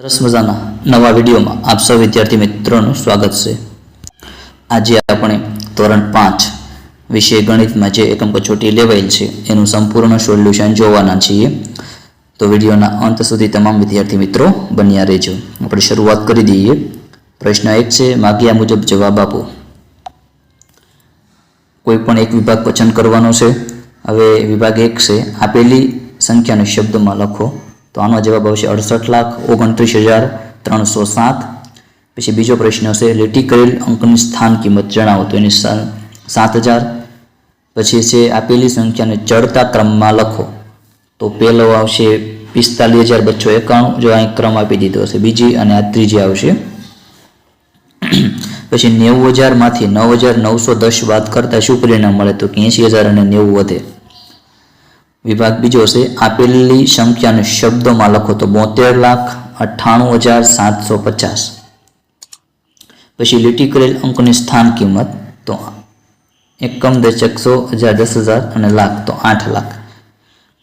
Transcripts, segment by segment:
સરસ મજાના નવા વિડીયોમાં આપ સૌ વિદ્યાર્થી મિત્રોનું સ્વાગત છે। આજે આપણે ધોરણ 5 વિષય ગણિતમાં જે એકમ કસોટી લેવાયેલ છે એનું સંપૂર્ણ સોલ્યુશન જોવાના છીએ। તો વિડીયોના અંત સુધી તમામ વિદ્યાર્થી મિત્રો બન્યા રહેજો। આપણે શરૂઆત કરી દઈએ। પ્રશ્ન 1 છે, માગ્યા મુજબ જવાબ આપો। કોઈ પણ એક વિભાગ પસંદ કરવાનો છે। હવે વિભાગ 1 છે, આપેલી સંખ્યાને શબ્દમાં લખો। તો આનો જવાબ આવશે 68,29,307। પછી બીજો પ્રશ્ન છે, લીટી કરેલ અંકની સ્થાન કિંમત જણાવો। તો એની 7,000। પછી છે, આપેલી સંખ્યાને ચડતા ક્રમમાં લખો। તો પહેલો આવશે 45,291, જો અહીં ક્રમ આપી દીધો હશે। બીજી અને આ ત્રીજી આવશે। પછી 90,000 માંથી 9,910 બાદ કરતા શું પરિણામ મળે? તો 80,000 અને 90 વધે। વિભાગ બીજો છે, આપેલી સંખ્યાને શબ્દોમાં લખો। તો 72,98,750। પછી લીટી કરેલ અંકની સ્થાન કિંમત, તો એકમ, દશક, 100,000, 10,000 અને લાખ, તો 8 લાખ।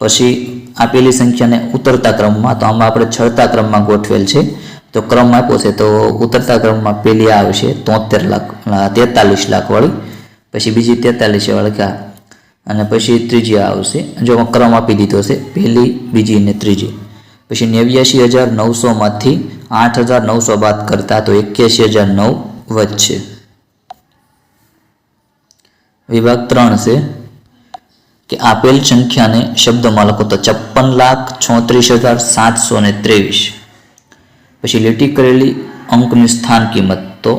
પછી આપેલી સંખ્યાને ઉતરતા ક્રમમાં, તો આમાં આપણે ચડતા ક્રમમાં ગોઠવેલ છે। તો ક્રમ આપ્યો છે, તો ઉતરતા ક્રમમાં પહેલી આવશે 43 લાખ વાળી, પછી બીજી 43 વાળી, અને પછી ત્રીજી આવશે, જો ક્રમ આપી દીધો છે, પહેલી, બીજી અને ત્રીજી। પછી 89,900 માંથી 8,900 બાદ કરતા તો 81,009 વધશે। વિભાગ 3 છે કે આપેલ સંખ્યાને શબ્દમાં લખો। તો 56,36,723। પછી લીટી કરેલી અંકની સ્થાન કિંમત, તો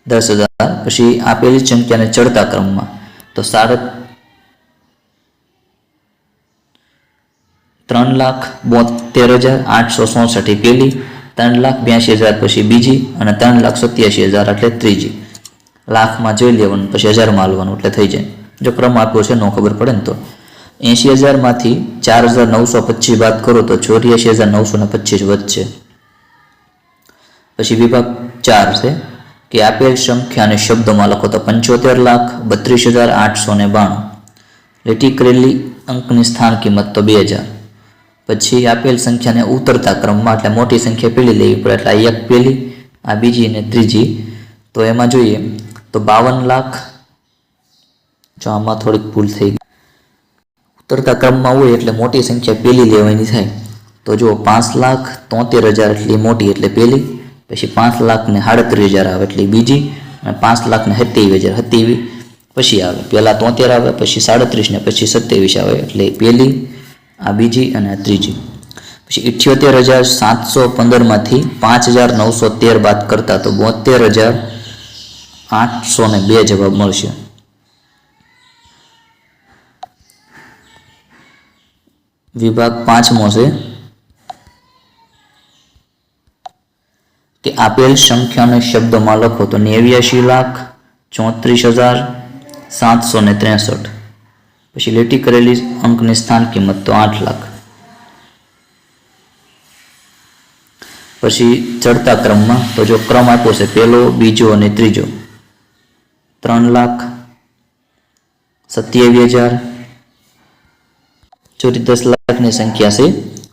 10,000। પછી આપેલી સંખ્યાને ચડતા ક્રમમાં, તો 3,72,867 પહેલી, 3,82,000 પછી બીજી, અને 3,87,000 એટલે ત્રીજી। લાખમાં જોઈ લેવાનું, પછી હજારમાં હાલવાનું એટલે થઈ જાય। જો ક્રમ આપ્યો છે ન ખબર પડે ને તો 80,000 માંથી 4,925 બાદ કરો તો 84,925 વધશે। પછી વિભાગ 4 છે કે આપેલ સંખ્યાને શબ્દોમાં લખો। તો 75,32,892। લીટી કરેલી અંકની સ્થાન કિંમત, તો 2,000। પછી આપેલ સંખ્યાને ઉતરતા ક્રમમાં, એટલે મોટી સંખ્યા પેલી લેવી પડે, એટલે આ એક પહેલી, આ બીજી અને ત્રીજી। તો એમાં જોઈએ તો 52 લાખ, જો આમાં થોડીક ભૂલ થઈ ગઈ, ઉતરતા ક્રમમાં હોય એટલે મોટી સંખ્યા પહેલી લેવાની થાય। તો જો 5,73,000 એટલી મોટી એટલે પહેલી, પછી 5,38,000 આવે એટલે બીજી, અને 5,27,000 પછી આવે, પહેલાં 73 આવે, પછી 37 ને પછી 27 આવે એટલે પહેલી, આ બીજી અને આ ત્રીજી। પછી 78,715 માંથી 5,913 બાદ કરતા તો 72,802 જવાબ મળશે। વિભાગ 5મો છે કે આપેલ સંખ્યાને શબ્દમાં લખો। તો 89,34,763। પછી લીટી કરેલી અંકની સ્થાન કિંમત, તો 8 લાખ। પછી ચડતા ક્રમમાં, તો જો ક્રમ આપ્યો છે પહેલો, બીજો અને ત્રીજો, 3,27,000, જો 10 લાખની સંખ્યા છે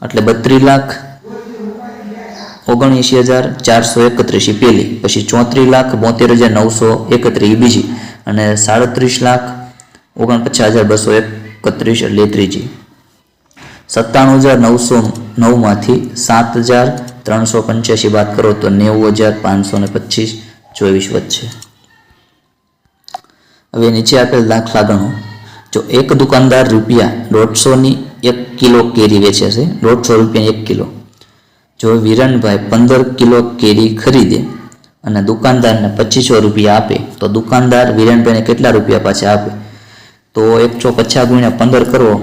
એટલે 32,79,431 પહેલી, પછી 34,72,931 બીજી, અને 37,49,231 એટલે ત્રીજી। 97,909 માંથી 7,385 બાદ કરો તો 90,525, 24 વધશે। હવે નીચે આપેલ દાખલા ગણો। જો એક દુકાનદાર ₹150 1 કિલો કેરી વેચે છે, ₹150 1 કિલો। જો વિરણભાઈ 15 કિલો કેરી ખરીદે અને દુકાનદારને ₹2500 આપે તો દુકાનદાર વિરણભાઈને કેટલા રૂપિયા પાછા આપે? તો 150 × 15 કરવો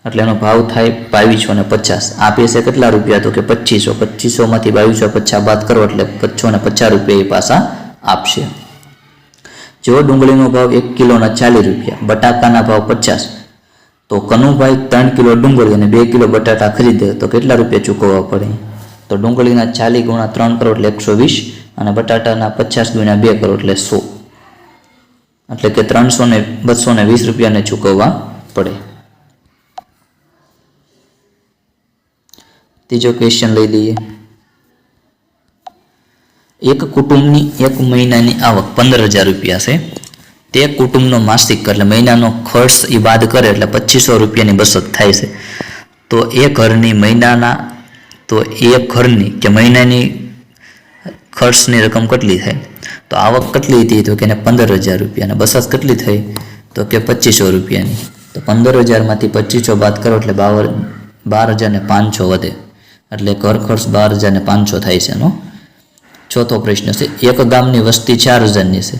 એટલે એનો ભાવ થાય 2250। આપે છે કેટલા રૂપિયા? તો કે 2500। 2500 માંથી 2250 બાદ કરો એટલે 550 રૂપિયા એ પાછા આપશે। જો ડુંગળીનો ભાવ 1 કિલોના 40 રૂપિયા, બટાકાના ભાવ 50, તો કનુભાઈ 3 કિલો ડુંગળી અને 2 કિલો બટાટા ખરીદે તો કેટલા રૂપિયા ચૂકવવા પડે? તો ડુંગળીના 40 × 3 કરો એટલે 120, અને બટાટાના 50 × 2 કરો એટલે 100, એટલે કે 220 રૂપિયાને ચૂકવવા પડે। ત્રીજો ક્વેશ્ચન લઈ લઈએ. એક કુટુંબની એક મહિનાની આવક 15,000 રૂપિયા છે. તે કુટુંબનો માસિક એટલે મહિનાનો ખર્ચ એ બાદ કરે એટલે 2500 રૂપિયાની બચત થાય છે. તો એ ઘરની કે મહિનાની ખર્ચની રકમ કેટલી થાય? તો આવક કેટલી હતી? તો કે 15,000 રૂપિયા. અને બચત કેટલી થઈ? તો કે 2500 રૂપિયાની. તો 15,000માંથી 2500 બાદ કરો એટલે 12,500 વધે, એટલે ઘર ખર્ચ 12,500 થાય છે એનો. ચોથો પ્રશ્ન છે, એક ગામની વસ્તી 4,000ની છે,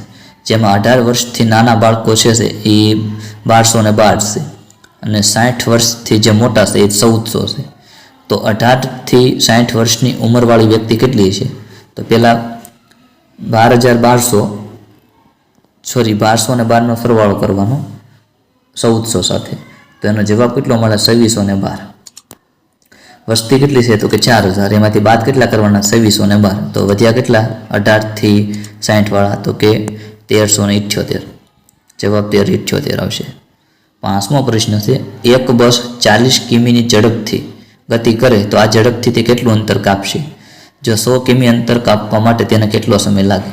જેમાં 18 વર્ષથી નાના બાળકો છે એ 1212 છે, અને 60 વર્ષથી જે મોટા છે એ 1400 છે. તો 18થી 60 વર્ષની ઉંમરવાળી વ્યક્તિ કેટલી છે? તો પહેલાં 1212નો સરવાળો કરવાનો 1400 સાથે. તો એનો જવાબ કેટલો મળે? 2612. વસ્તી કેટલી છે? તો કે 4,000. એમાંથી બાદ કેટલા કરવાના? 2612. તો વધ્યા કેટલા 18થી 60 વાળા? તો કે 1378. જવાબ 1378 આવશે. પાંચમો પ્રશ્ન છે, એક બસ 40 કિમીની ઝડપથી ગતિ કરે તો આ ઝડપથી તે કેટલું અંતર કાપશે? જો 100 કિમી અંતર કાપવા માટે તેને કેટલો સમય લાગે?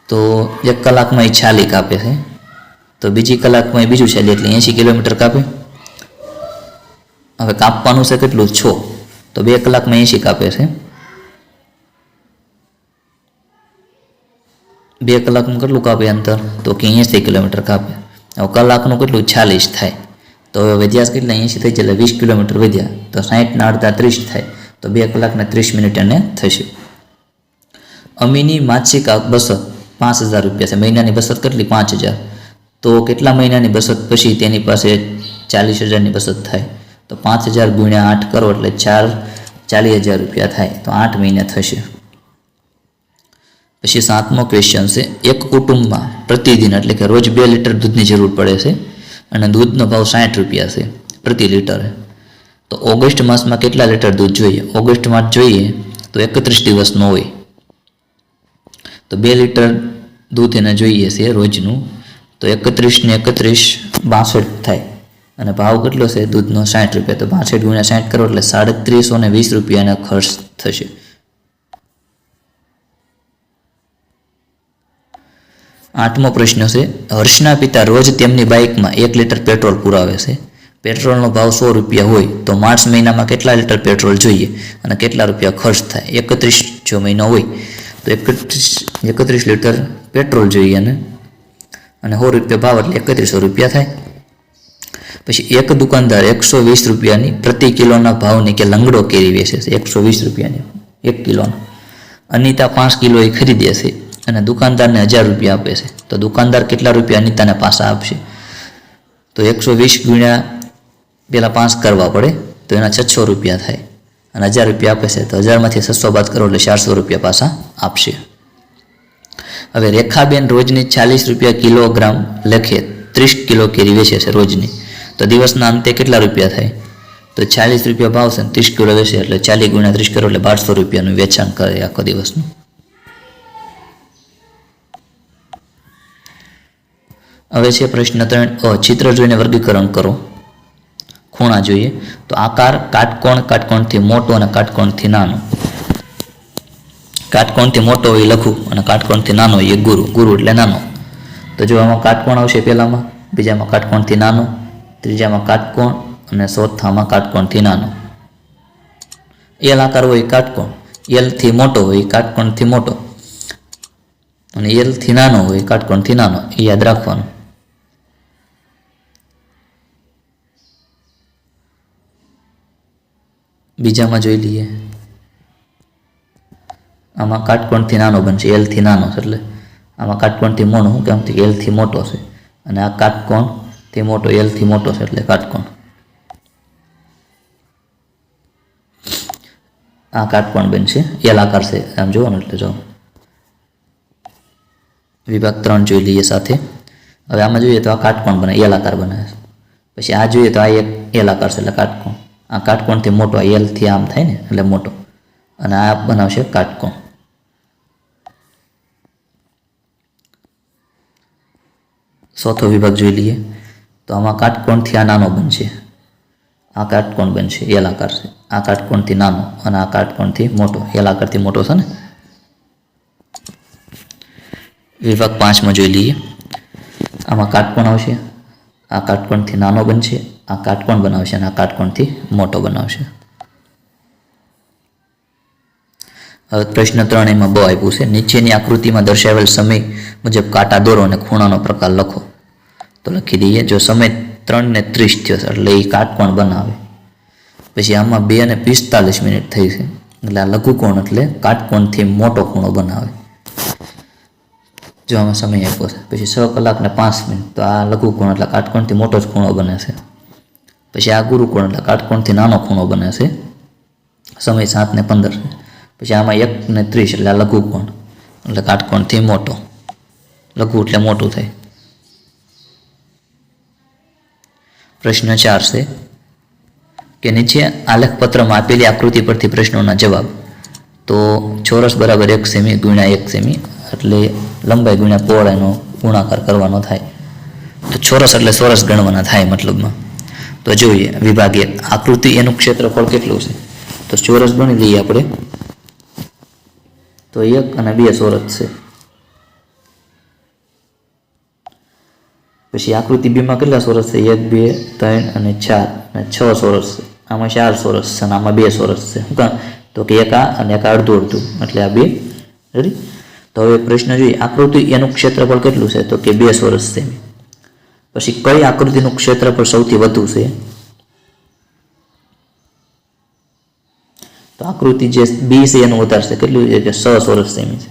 તો 1 કલાકમાં એ 46 કાપે છે. તો બીજી કલાકમાં એ બીજું 46 એટલે 80 કિલોમીટર કાપે. હવે કાપવાનું છે કેટલું? 6. તો 2 કલાકમાં 80 કાપે છે. 2 કલાકમાં કેટલું કાપે અંતર? તો કે 80 કિલોમીટર કાપે. હવે કલાકનું કેટલું? 46 થાય. તો હવે વધ્યા કેટલા? 80 થઈ જાય એટલે 20 કિલોમીટર વધ્યા. તો 60 ના અડધા 30 થાય. તો 2 કલાકને 30 મિનિટ એને થશે. અમીની માસિક બચત 5,000 રૂપિયા છે. મહિનાની બચત કેટલી? 5,000. તો કેટલા મહિનાની બચત પછી તેની પાસે 40,000ની બચત થાય? તો 5,000 ગુણ્યા 8 કરો એટલે 40,000 રૂપિયા થાય. તો 8 મહિને થશે. પછી 7મો ક્વેશ્ચન છે, એક કુટુંબમાં પ્રતિદિન એટલે કે રોજ 2 લીટર દૂધની જરૂર પડે છે, અને દૂધનો ભાવ 60 રૂપિયા છે પ્રતિ લીટર. તો ઓગસ્ટ માસમાં કેટલા લીટર દૂધ જોઈએ? ઓગસ્ટ માસ જોઈએ તો 31 દિવસનો હોય. તો 2 લીટર દૂધ એને જોઈએ છે રોજનું. તો 31 ને 31 62 થાય, અને ભાવ કેટલો છે દૂધનો? 60 રૂપિયા. તો 62 ગુણ્યા 60 કરો એટલે 3720 રૂપિયાનો ખર્ચ થશે. 8મો પ્રશ્ન છે, હર્ષના પિતા રોજ તેમની બાઇકમાં 1 લીટર પેટ્રોલ પુરાવે છે. પેટ્રોલનો ભાવ 100 રૂપિયા હોય તો માર્ચ મહિનામાં કેટલા લીટર પેટ્રોલ જોઈએ અને કેટલા રૂપિયા ખર્ચ થાય? 31 જો મહિનો હોય તો 31 લીટર પેટ્રોલ જોઈએ, અને 100 રૂપિયા ભાવ એટલે 3100 રૂપિયા થાય. પછી એક દુકાનદાર 120 રૂપિયાની પ્રતિ કિલોના ભાવની કે લંગડો કેરી વેચે છે. 120 રૂપિયાની 1 કિલોનો. અનિતા 5 કિલો એ ખરીદે છે અને દુકાનદારને 1000 રૂપિયા આપે છે. તો દુકાનદાર કેટલા રૂપિયા અનિતાને પાછા આપશે? તો 120 ગુણ્યા પેલા 5 કરવા પડે, તો એના 600 રૂપિયા થાય, અને 1000 રૂપિયા આપે છે. તો 1000માંથી 600 બાદ કરો એટલે 400 રૂપિયા પાછા આપશે. હવે રેખાબેન રોજની 40 રૂપિયા કિલોગ્રામ લખે 30 કિલો કેરી વેચે છે રોજની. તો દિવસના અંતે કેટલા રૂપિયા થાય? તો 40 રૂપિયા ભાવ છે, 30 કિલો વેચે એટલે 40 ગુણ્યા 30 કરો એટલે 1200 રૂપિયાનું વેચાણ કરે આખો દિવસનું. હવે છે પ્રશ્ન 3, ચિત્ર જોઈને વર્ગીકરણ કરો. ખૂણા જોઈએ તો આકાર કાટકોણથી મોટો અને કાટકોણથી નાનો. કાટકોણથી મોટો હોય લઘુ અને કાટકોણથી નાનો હોય ગુરુ એટલે નાનો. તો જો આમાં કાટકોણ આવશે પહેલામાં, બીજામાં કાટકોણથી નાનો, ત્રીજામાં કાટકોણ, અને ચોથામાં કાટકોણથી નાનો. એલ આકાર હોય કાટકોણ, એલથી મોટો હોય કાટકોણથી મોટો, અને એલથી નાનો હોય કાટકોણથી નાનો. એ યાદ રાખવાનું. બીજામાં જોઈ લઈએ. આમાં કાટકોણથી નાનો બનશે, એલથી નાનો છે, એટલે આમાં કાટકોણથી મોટો શું કેમ? એલથી મોટો છે, અને આ કાટકોણથી મોટો એલથી મોટો છે એટલે કાટકોણ. આ કાટકોણ બનશે, એલ આકાર છે આમ જોવાનું. એટલે જો વિભાગ 3 જોઈ લઈએ સાથે. હવે આમાં જોઈએ તો આ કાટકોણ બને, એલ આકાર બને. પછી આ જોઈએ તો આ એક એલ આકાર છે એટલે કાટકોણ. આ કાટકોણથી મોટો, આ એલથી આમ થાય ને એટલે મોટો, અને આ બનાવશે કાટકોણ. ચોથો વિભાગ જોઈ લઈએ તો આમાં કાટકોણથી આ નાનો બનશે, આ કાટકોણ બનશે એલ આકાર છે, આ કાટકોણથી નાનો અને આ કાટકોણથી મોટો, એલ આકારથી મોટો છે ને. વિભાગ 5માં જોઈ લઈએ. આમાં કાટકોણ આવશે, આ કાટકોણથી નાનો બનશે, આ કાટકોણ બનાવશે અને આ કાટકોણથી મોટો બનાવશે. હવે પ્રશ્ન 3 એમાં બ આપ્યું છે. નીચેની આકૃતિમાં દર્શાવેલ સમય મુજબ કાંટા દોરો અને ખૂણાનો પ્રકાર લખો. તો લખી દઈએ. જો સમય 3:30 થયો એટલે એ કાટકોણ બનાવે. પછી આમાં 2:45 થઈ છે એટલે આ લઘુકોણ એટલે કાટકોણથી મોટો ખૂણો બનાવે. જો આમાં સમય આપ્યો છે. પછી 6 કલાક ને 5 મિનિટ તો આ લઘુકોણ એટલે કાટકોણથી મોટો જ ખૂણો બને છે. પછી આ ગુરુકોણ એટલે કાટકોણથી નાનો ખૂણો બને છે. સમય 7:15 છે. પછી આમાં 1:30 એટલે આ લઘુકોણ એટલે કાટકોણથી મોટો, લઘુ એટલે મોટું થાય. પ્રશ્ન 4 છે કે નીચે આલેખપત્રમાં આપેલી આકૃતિ પરથી પ્રશ્નોના જવાબ. તો ચોરસ બરાબર 1 સેમી ગુણ્યા 1 સેમી એટલે લંબાઈ ગુણ્યા પહોળાઈનો ગુણાકાર કરવાનો થાય. તો ચોરસ એટલે ચોરસ ગણવાના થાય મતલબમાં. તો જોઈએ વિભાગ 1 આકૃતિ એનું ક્ષેત્રફળ કેટલું છે. તો ચોરસ ગણી લઈએ આપણે. તો 1 અને 2 ચોરસ છે. પછી આકૃતિ 2માં કેટલા ચોરસ છે? 1, 2, 3 અને 4 અને 6 ચોરસ છે. આમાં 4 ચોરસ છે અને આમાં 2 ચોરસ છે. શું કામ? તો કે એક આ અને એક અડધું એટલે આ 2. રેડી? તો હવે પ્રશ્ન જોઈએ આકૃતિ એનું ક્ષેત્રફળ કેટલું છે? તો કે 2 ચોરસ સેમી. પછી કઈ આકૃતિનું ક્ષેત્રફળ સૌથી વધુ છે? તો આકૃતિ જે બી છે એનું વધારે છે. કેટલું છે? કે 6 ચોરસ સેમી છે.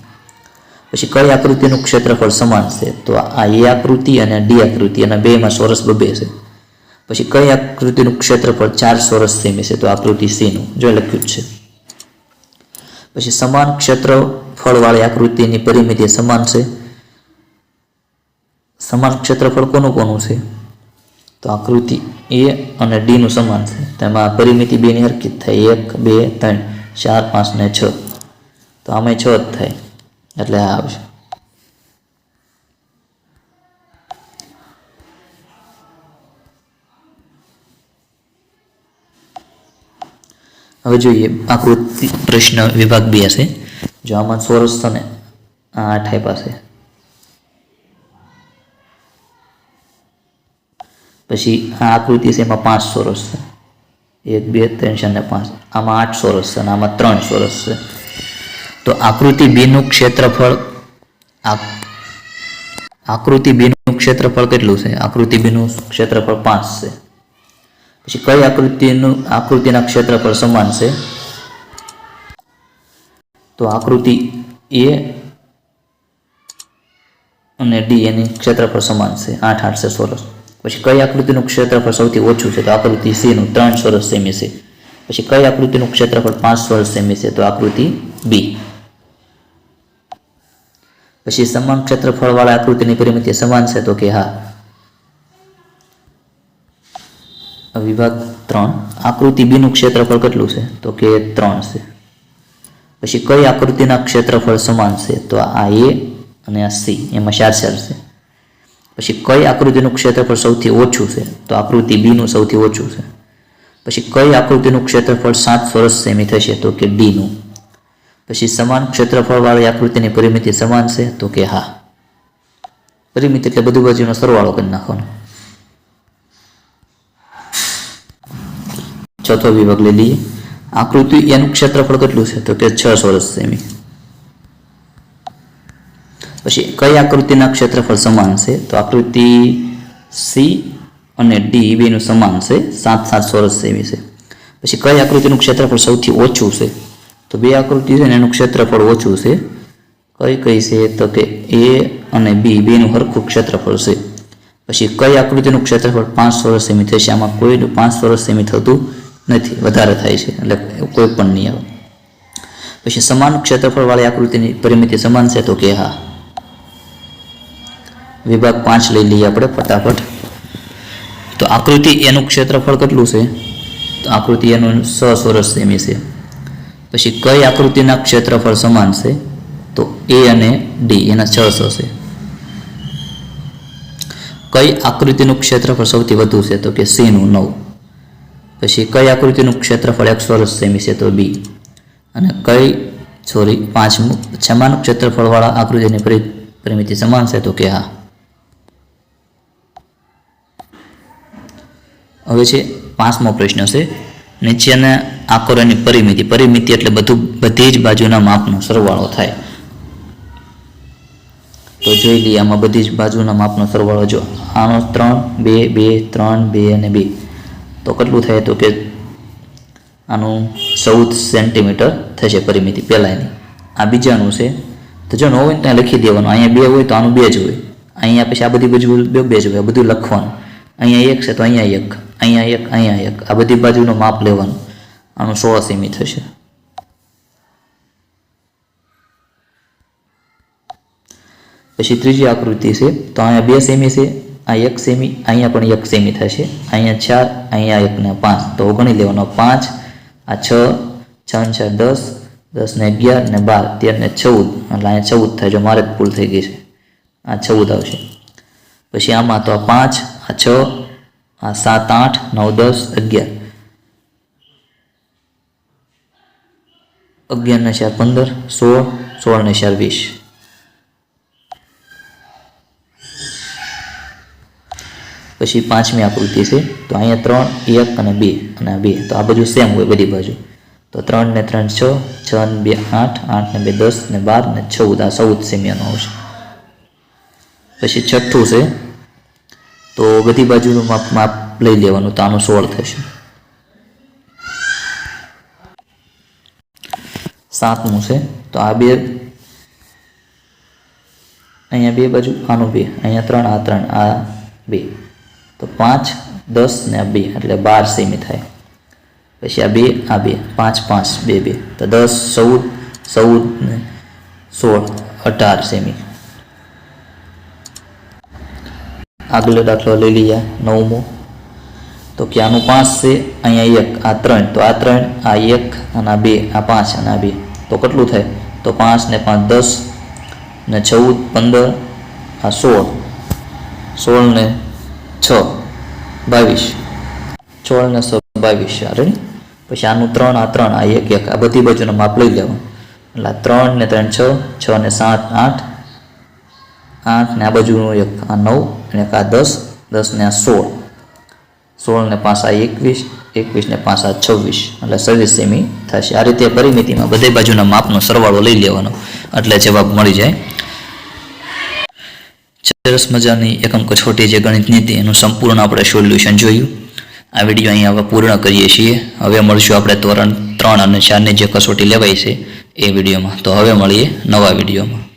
પછી કઈ આકૃતિનું ક્ષેત્રફળ સમાન છે? તો આ એ આકૃતિ અને ડી આકૃતિ અને બેમાં ચોરસ 2 છે. પછી કઈ આકૃતિનું ક્ષેત્રફળ 4 ચોરસ સેમી છે? તો આકૃતિ સી નું જો લખ્યું છે. પછી સમાન ક્ષેત્રફળવાળી આકૃતિની પરિમિતિ સમાન છે. સમાન ક્ષેત્રફળ કોનું છે? તો આકૃતિ એ અને ડી નું સમાન છે. તેમાં પરિમિતિ બેની હરખી જ થાય. 1, 2, 3, 4, 5 ને 6. તો આમાં 6 જ થાય એટલે આ આવશે. હવે જોઈએ આકૃતિ પ્રશ્ન વિભાગ 2 છે. જો આમાં ચોરસ છે ને આ 8 આપ્યા છે. પછી આ આકૃતિ છે એમાં 5 ચોરસ છે. 1, 2, 3, 4 ને 5. આમાં 8 ચોરસ છે અને આમાં 3 ચોરસ છે. તો આકૃતિ બી નું ક્ષેત્રફળ આકૃતિ બી નું ક્ષેત્રફળ કેટલું છે? આકૃતિ બી નું ક્ષેત્રફળ 5 છે. પછી કઈ આકૃતિના ક્ષેત્રફળ સમાન છે? તો આકૃતિ એ અને ડી એની ક્ષેત્રફળ સમાન છે. 8, 8 છે ચોરસ. પછી કઈ આકૃતિનું ક્ષેત્રફળ સૌથી ઓછું છે? તો આકૃતિ સી નું 3 ચોરસ સેમી છે. પછી કઈ આકૃતિનું ક્ષેત્રફળ 5 ચોરસ સેમી છે? તો આકૃતિ બી. પછી સમાન ક્ષેત્રફળ વાળા આકૃતિની પરિમિતિ સમાન છે? તો કે હા. વિભાગ 3 આકૃતિ બી નું ક્ષેત્રફળ કેટલું છે? તો કે 3 છે. પછી કઈ આકૃતિના ક્ષેત્રફળ સમાન છે? તો આ એ અને આ સી એમાં 4, 4 છે. પછી કઈ આકૃતિનું ક્ષેત્રફળ સૌથી ઓછું છે? તો આકૃતિ બી નું સૌથી ઓછું છે. પછી કઈ આકૃતિનું ક્ષેત્રફળ 7 ચોરસ સેમી થશે? તો કે ડી નું. પછી સમાન ક્ષેત્રફળ વાળી આકૃતિની પરિમિતિ સમાન છે? તો કે હા. પરિમિતિ એટલે બધી બાજુનો સરવાળો કરી નાખવાનો. ચોથો વિભાગ લઈ લઈએ. આકૃતિ એનું ક્ષેત્રફળ કેટલું છે? તો કે 6 ચોરસ સેમી. પછી કઈ આકૃતિના ક્ષેત્રફળ સમાન છે? તો આકૃતિ સી અને ડી બેનું સમાન છે. 7, 7 ચોરસ સેમી છે. પછી કઈ આકૃતિનું ક્ષેત્રફળ સૌથી ઓછું છે? તો બે આકૃતિ છે ને એનું ક્ષેત્રફળ ઓછું છે. કઈ છે? તો કે એ અને બી બેનું હરખું ક્ષેત્રફળ છે. પછી કઈ આકૃતિનું ક્ષેત્રફળ 5 ચોરસ સેમી થશે? આમાં કોઈનું 5 ચોરસ સેમી થતું નથી, વધારે થાય છે એટલે કોઈ પણ નહીં આવે. પછી સમાન ક્ષેત્રફળ વાળી આકૃતિની પરિમિતિ સમાન છે? તો કે હા. વિભાગ 5 લઈ લઈએ આપણે ફટાફટ. તો આકૃતિ એનું ક્ષેત્રફળ કેટલું છે? તો આકૃતિ એનું 6 ચોરસ સેમી છે. પછી કઈ આકૃતિના ક્ષેત્રફળ સમાન છે? તો એ અને ડી એના 600 છે. કઈ આકૃતિનું ક્ષેત્રફળ સૌથી વધુ છે? તો કે સી નું 9. પછી કઈ આકૃતિનું ક્ષેત્રફળ 1 ચોરસ સેમી છે? તો બી. અને પાંચમું, સમાન ક્ષેત્રફળવાળા આકૃતિની પરિમિતિ સમાન છે? તો કે હા. હવે છે 5મો પ્રશ્ન છે, નીચેના આકારોની પરિમિતિ એટલે બધી જ બાજુના માપનો સરવાળો થાય. તો જોઈ લઈએ, આમાં બધી જ બાજુના માપનો સરવાળો જો આનો 3, 2, 2, 3, 2 અને 2 તો કેટલું થાય? તો કે આનું 14 સેન્ટીમીટર થશે પરિમિતિ પહેલાંની. આ બીજાનું છે, તો જો ન હોય ત્યાં લખી દેવાનું. અહીંયા 2 હોય તો આનું 2 જ હોય. અહીંયા પછી આ બધી બાજુ 2 જ હોય, બધું લખવાનું. અહીંયા 1 છે તો અહીંયા 1, અહીંયા 1, અહીંયા 1, આ બધી બાજુનું માપ લેવાનું. આનું 16 સેમી થશે. પછી ત્રીજી આકૃતિ છે, તો અહીંયા 2 સેમી છે, આ 1 સેમી, અહીંયા પણ 1 સેમી થશે, અહીંયા 4, અહીંયા 1 ને 5 તો ગણી લેવાનો. 5, આ 6, 6 ને 4 10, 10 ને 11 ને 12, 13 ને 14, એટલે અહીંયા 14 થાય. જો મારે ભૂલ થઈ ગઈ છે, આ 14 આવશે. પછી આમાં તો આ 5, આ 6, આ 7, 8, 9, 10, 11, 11 ને 4 15, 16, 16 ને 4 20. પછી 5મી આકૃતિ છે, તો અહીંયા 3, 1 અને 2 અને 2 તો આ બધું સેમ હોય બધી બાજુ. તો 3 ને 3 6, 6 ને 2 8, 8 ને 2 10 ને 12 ને 14, આ 14 સેમીનું આવશે. પછી છઠ્ઠું છે, તો બધી બાજુનું માપ લઈ લેવાનું, તો આનું 16 થશે. 7મું છે, તો આ 2, અહીંયા 2 બાજુ, આનું 2, અહીંયા 3, આ 3, આ 2 તો 5, 10 ને 2 એટલે 12 સેમી થાય. પછી આ 2, આ 2, 5, 5, 2, 2 તો 10, 14, 14 ને 16, 18 સેમી. આગલો દાખલો લઈ લઈએ 9મો, તો કે આનું 5 છે, અહીંયા 1, આ 3, તો આ 3, આ 1 અને આ 2, આ 5 અને આ 2 તો કેટલું થાય? તો 5 ને 5 10 ને 14 15, આ 16, 16 ને 6 22, 16 ને 6 22. રેડી? પછી આનું 3, આ 3, આ 1, 1 આ બધી બાજુનું માપ લઈ લેવાનું. એટલે 3 ને 3 6, 6 ને 7 8, 8 ને આ બાજુનું 1, આ 9 અને આ 10, 10 ને આ 16, 16 ને 5 આ 21, 21 ને 5 આ 26 એટલે 26 સેમી થશે. આ રીતે પરિમિતિમાં બધી બાજુના માપનો સરવાળો લઈ લેવાનો એટલે જવાબ મળી જાય. સરસ મજાની એકમ કસોટી જે ગણિત નીતિ એનું સંપૂર્ણ આપણે સોલ્યુશન જોયું. આ વિડીયો અહીંયા હવે પૂર્ણ કરીએ છીએ. હવે મળશું આપણે ધોરણ 3 અને 4ની જે કસોટી લેવાય છે એ વિડીયોમાં. તો હવે મળીએ નવા વિડીયોમાં.